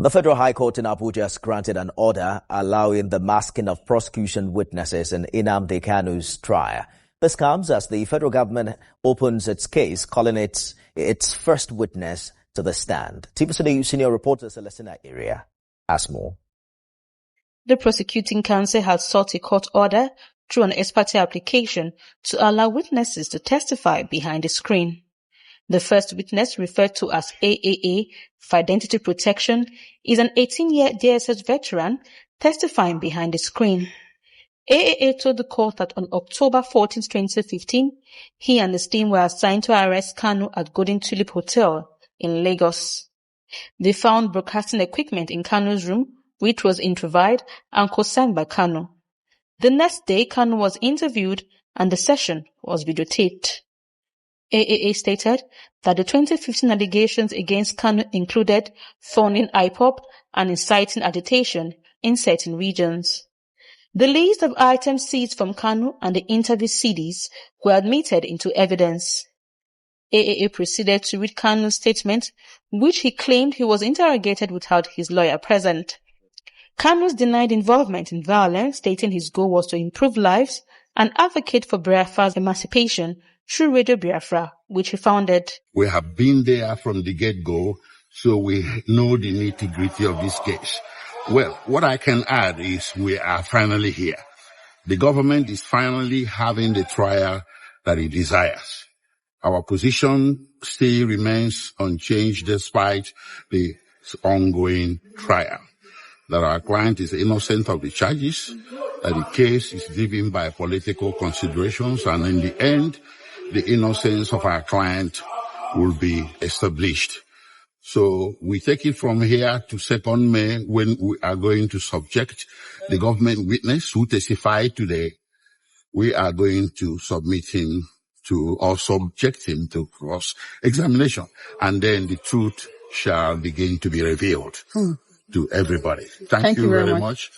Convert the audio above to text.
The Federal High Court in Abuja has granted an order allowing the masking of prosecution witnesses in Nnamdi Kanu's trial. This comes as the federal government opens its case, calling it its first witness to the stand. TVC senior reporter Celestina Area has more. The prosecuting counsel has sought a court order through an ex parte application to allow witnesses to testify behind the screen. The first witness, referred to as AAA for identity protection, is an 18-year DSS veteran testifying behind the screen. AAA told the court that on October 14, 2015, he and his team were assigned to arrest Kanu at Golden Tulip Hotel in Lagos. They found broadcasting equipment in Kanu's room, which was improvised and co-signed by Kanu. The next day, Kanu was interviewed and the session was videotaped. AAA stated that the 2015 allegations against Kanu included funding IPOB and inciting agitation in certain regions. The list of items seized from Kanu and the interview CDs were admitted into evidence. AAA proceeded to read Kanu's statement, which he claimed he was interrogated without his lawyer present. Kanu denied involvement in violence, stating his goal was to improve lives and advocate for Biafra's emancipation through Radio Biafra, which he founded. We have been there from the get-go, so we know the nitty-gritty of this case. Well, what I can add is we are finally here. The government is finally having the trial that it desires. Our position still remains unchanged despite the ongoing trial. That our client is innocent of the charges, that the case is driven by political considerations, and in the end, the innocence of our client will be established. So we take it from here to 2nd May when we are going to subject the government witness who testified today. We are going to submit him to or subject him to cross-examination, and then the truth shall begin to be revealed to everybody. Thank you very much.